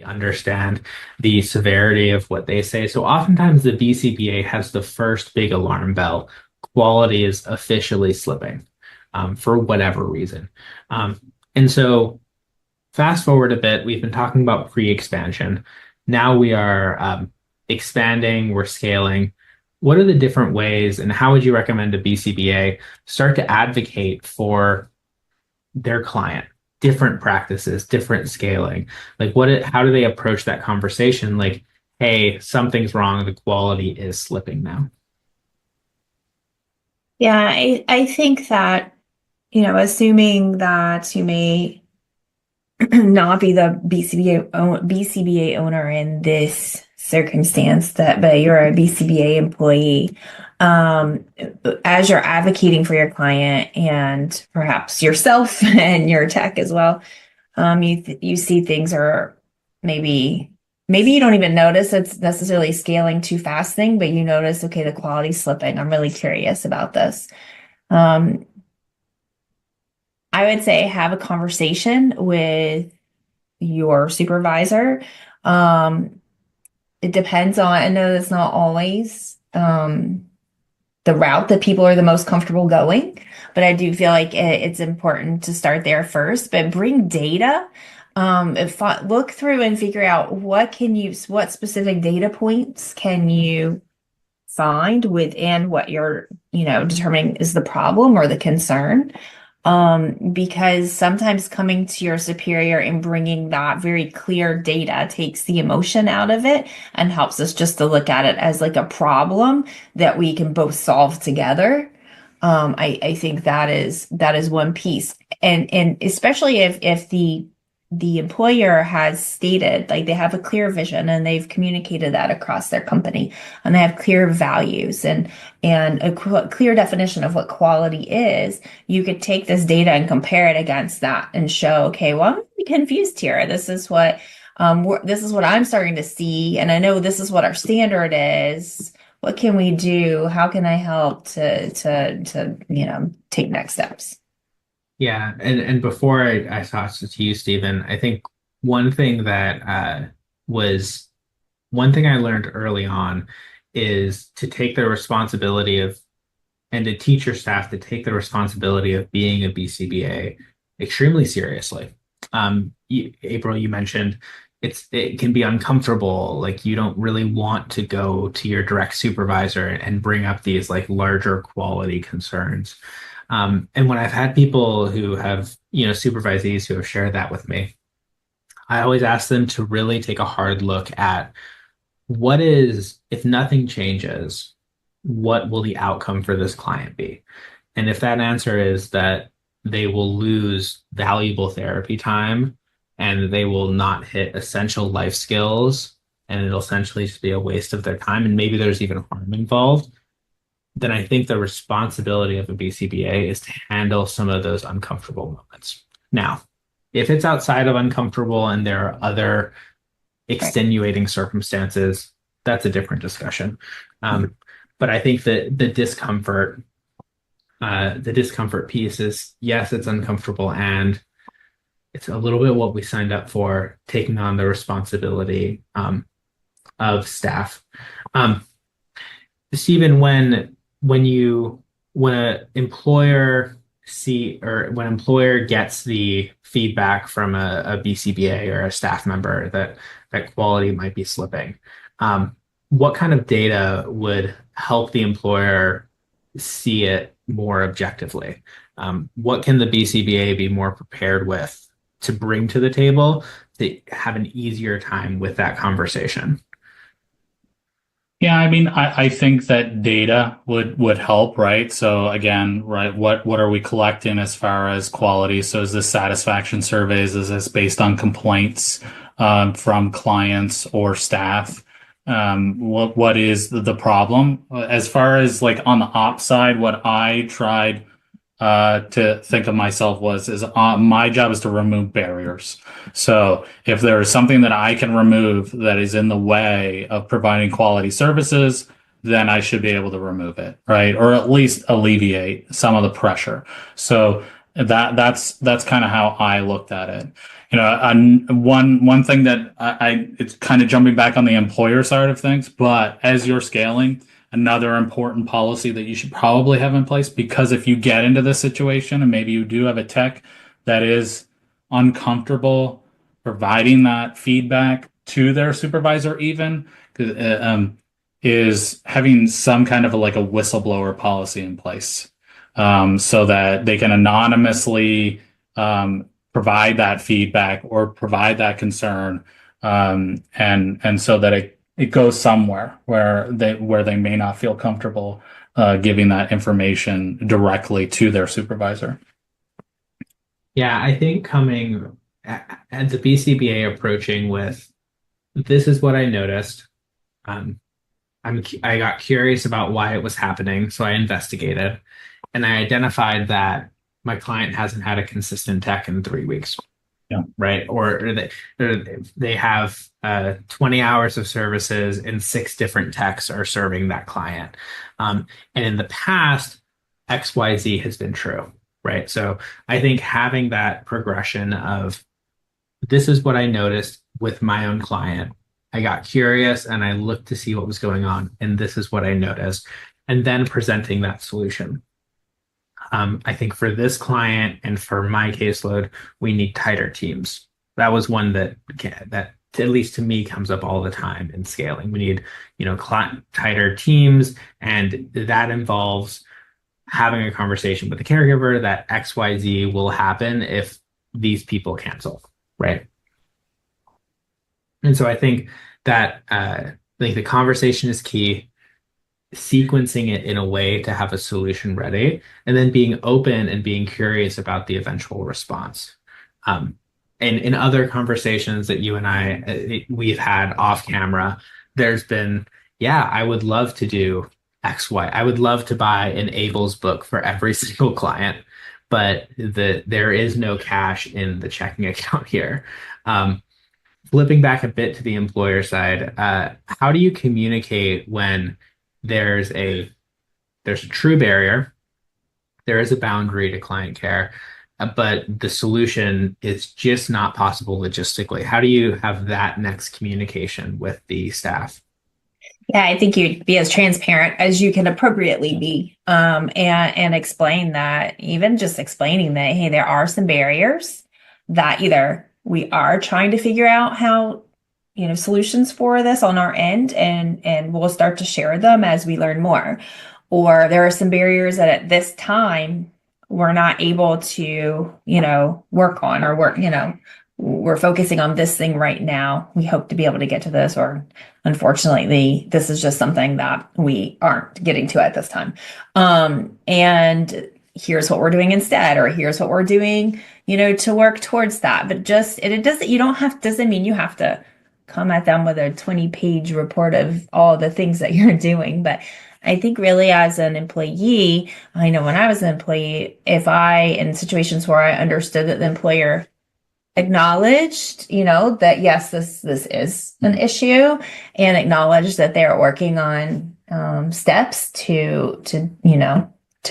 understand the severity of what they say. So oftentimes the BCBA has the first big alarm bell. Quality is officially slipping for whatever reason. Um, and so fast forward a bit, we've been talking about pre-expansion. Now we are expanding, we're scaling. What are the different ways, and how would you recommend a BCBA start to advocate for their client, different practices, different scaling? Like how do they approach that conversation? Like, hey, something's wrong, the quality is slipping now. Yeah, I think that, assuming that you may not be the BCBA owner in this circumstance, but you're a BCBA employee, um, as you're advocating for your client and perhaps yourself and your tech as well, you see things are maybe maybe you don't even notice it's necessarily scaling too fast thing, but you notice, okay, the quality's slipping. I'm really curious about this. Um, I would say have a conversation with your supervisor. Um, it depends on, I know that's not always the route that people are the most comfortable going, but I do feel like it's important to start there first, but bring data. Look through and figure out what specific data points can you find within what you're, determining is the problem or the concern. Because sometimes coming to your superior and bringing that very clear data takes the emotion out of it and helps us just to look at it as like a problem that we can both solve together. I think that is one piece. And especially if the employer has stated, like, they have a clear vision and they've communicated that across their company, and they have clear values and a clear definition of what quality is. You could take this data and compare it against that and show, okay, well, I'm confused here. This is what I'm starting to see, and I know this is what our standard is. What can we do? How can I help to take next steps? Yeah, and before I toss it to you, Stephen, I think one thing that was one thing I learned early on is to take the responsibility of and to teach your staff to take the responsibility of being a BCBA extremely seriously. April, you mentioned it can be uncomfortable, like you don't really want to go to your direct supervisor and bring up these like larger quality concerns. And when I've had people who have, supervisees who have shared that with me, I always ask them to really take a hard look at if nothing changes, what will the outcome for this client be? And if that answer is that they will lose valuable therapy time and they will not hit essential life skills, and it'll essentially just be a waste of their time, and maybe there's even harm involved, then I think the responsibility of a BCBA is to handle some of those uncomfortable moments. Now, if it's outside of uncomfortable and there are other Right. extenuating circumstances, that's a different discussion. But I think that the discomfort piece is, yes, it's uncomfortable and it's a little bit what we signed up for, taking on the responsibility of staff. Um, Stephen, when an employer when employer gets the feedback from a BCBA or a staff member that quality might be slipping, what kind of data would help the employer see it more objectively? What can the BCBA be more prepared with to bring to the table to have an easier time with that conversation? Yeah, I mean, I think that data would help, right? So again, right, what are we collecting as far as quality? So is this satisfaction surveys? Is this based on complaints from clients or staff? What is the problem? As far as like on the ops side, what I tried to think of myself is my job is to remove barriers. So if there is something that I can remove that is in the way of providing quality services, then I should be able to remove it, right? Or at least alleviate some of the pressure. So That's kind of how I looked at it. One thing that it's kind of jumping back on the employer side of things, but as you're scaling, another important policy that you should probably have in place, because if you get into this situation and maybe you do have a tech that is uncomfortable providing that feedback to their supervisor, even is having some kind of like a whistleblower policy in place, so that they can anonymously provide that feedback or provide that concern, and so that it goes somewhere where they may not feel comfortable giving that information directly to their supervisor. Yeah, I think coming at the BCBA approaching with this is what I noticed. Um, I got curious about why it was happening, so I investigated, and I identified that my client hasn't had a consistent tech in 3 weeks. Yeah. Right? Or they have 20 hours of services and 6 different techs are serving that client. And in the past, XYZ has been true, right? So I think having that progression of this is what I noticed with my own client. I got curious and I looked to see what was going on, and this is what I noticed, and then presenting that solution. I think for this client and for my caseload, we need tighter teams. That was one that at least to me comes up all the time in scaling. We need, tighter teams, and that involves having a conversation with the caregiver that XYZ will happen if these people cancel, right? And so I think that the conversation is key, sequencing it in a way to have a solution ready, and then being open and being curious about the eventual response. And in other conversations that you and we've had off camera, there's been, yeah, I would love to do X, Y. I would love to buy an Abel's book for every single client, but there is no cash in the checking account here. Flipping back a bit to the employer side, how do you communicate when there's a true barrier, there is a boundary to client care, but the solution is just not possible logistically? How do you have that next communication with the staff? Yeah, I think you'd be as transparent as you can appropriately be, and explain that, even just explaining that, hey, there are some barriers that either we are trying to figure out how, solutions for this on our end, and we'll start to share them as we learn more. Or there are some barriers that at this time we're not able to, work on, or we're focusing on this thing right now. We hope to be able to get to this, or unfortunately, this is just something that we aren't getting to at this time. And here's what we're doing instead, or here's what we're doing, to work towards that. But doesn't mean you have to come at them with a 20-page report of all the things that you're doing. But I think really as an employee, I know when I was an employee, in situations where I understood that the employer acknowledged, that yes, this is an issue, and acknowledged that they're working on steps to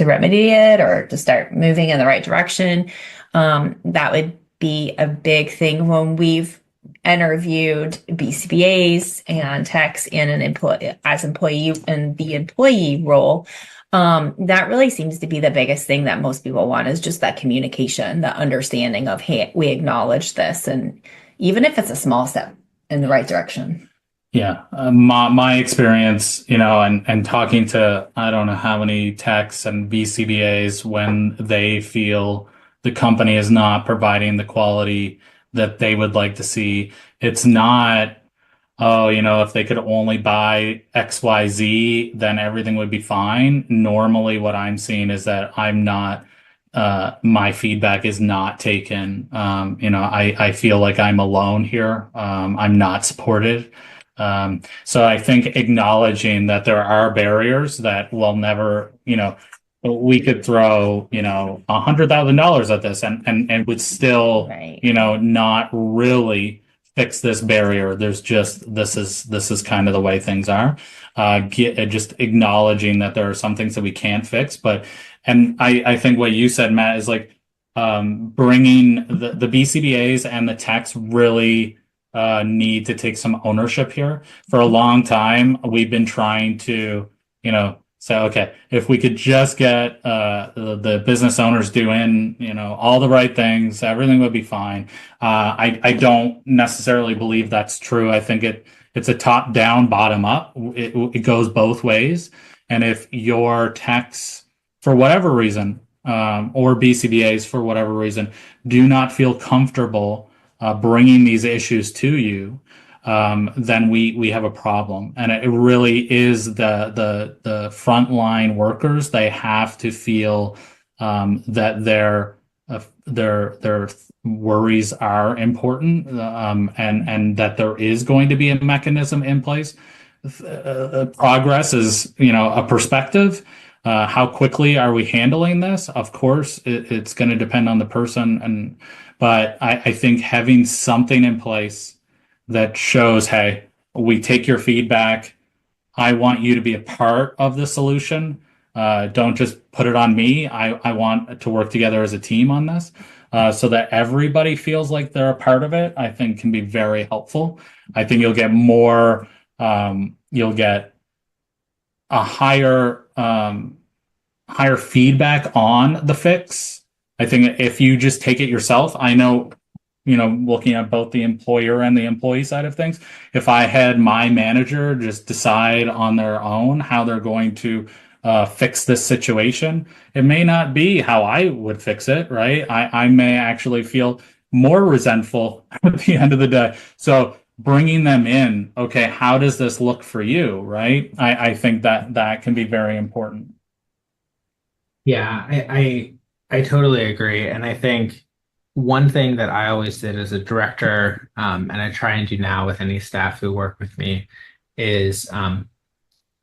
remedy it or to start moving in the right direction. That would be a big thing when we've interviewed BCBAs and techs in an employee in the employee role. That really seems to be the biggest thing that most people want, is just that communication, the understanding of, hey, we acknowledge this, and even if it's a small step in the right direction. Yeah, my experience, and talking to, I don't know how many techs and BCBAs, when they feel the company is not providing the quality that they would like to see, it's not, if they could only buy XYZ, then everything would be fine. Normally what I'm seeing is that my feedback is not taken. I feel like I'm alone here. I'm not supported. So I think acknowledging that there are barriers that will never, we could throw, $100,000 at this and would still, Right. Not really fix this barrier. There's just, this is kind of the way things are. Just acknowledging that there are some things that we can't fix, and I think what you said, Matt, is like, bringing the BCBAs and the techs really need to take some ownership here. For a long time, we've been trying to, say, okay, if we could just get the business owners doing, all the right things, everything would be fine. I don't necessarily believe that's true. I think it's a top down, bottom up. It goes both ways. And if your techs, for whatever reason, or BCBAs for whatever reason, do not feel comfortable bringing these issues to you, then we have a problem. And it really is the frontline workers. They have to feel that their worries are important, and that there is going to be a mechanism in place. Progress is, a perspective. How quickly are we handling this? Of course, it's going to depend on the person, but I think having something in place that shows, hey, we take your feedback. I want you to be a part of the solution. Don't just put it on me. I want to work together as a team on this, so that everybody feels like they're a part of it, I think can be very helpful. I think you'll get more, you'll get a higher feedback on the fix. I think if you just take it yourself, I know, looking at both the employer and the employee side of things, if I had my manager just decide on their own how they're going to fix this situation, it may not be how I would fix it, right? I may actually feel more resentful at the end of the day. So bringing them in, okay, how does this look for you, right? I think that can be very important. Yeah, I totally agree. And I think one thing that I always did as a director, and I try and do now with any staff who work with me, is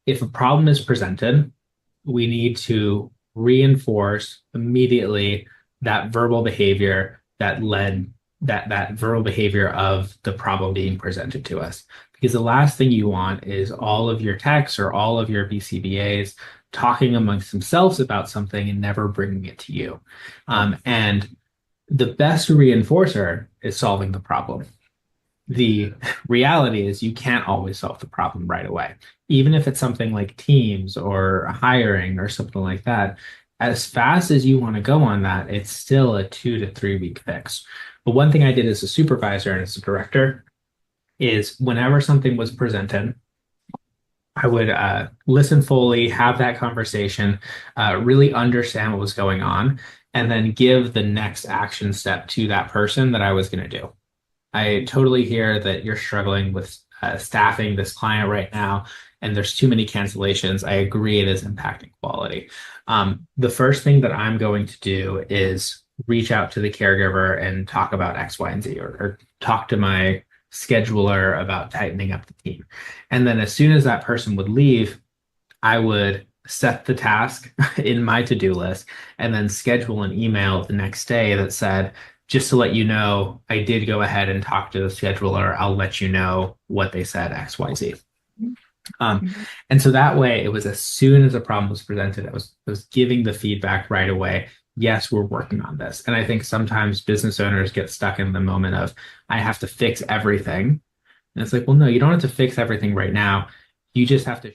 if a problem is presented, we need to reinforce immediately that verbal behavior that led that verbal behavior of the problem being presented to us. Because the last thing you want is all of your techs or all of your BCBAs talking amongst themselves about something and never bringing it to you. And the best reinforcer is solving the problem. The reality is you can't always solve the problem right away. Even if it's something like teams or hiring or something like that, as fast as you want to go on that, it's still a 2 to 3 week fix. But one thing I did as a supervisor and as a director is whenever something was presented, I would listen fully, have that conversation, really understand what was going on, and then give the next action step to that person that I was going to do. I totally hear that you're struggling with staffing this client right now, and there's too many cancellations. I agree it is impacting quality. The first thing that I'm going to do is reach out to the caregiver and talk about X, Y, and Z, or talk to my scheduler about tightening up the team. And then as soon as that person would leave, I would set the task in my to-do list and then schedule an email the next day that said, just to let you know, I did go ahead and talk to the scheduler. I'll let you know what they said, X, Y, Z. And so that way, it was as soon as a problem was presented, I was giving the feedback right away. Yes, we're working on this. And I think sometimes business owners get stuck in the moment of, I have to fix everything. And it's like, well, no, you don't have to fix everything right now. You just have to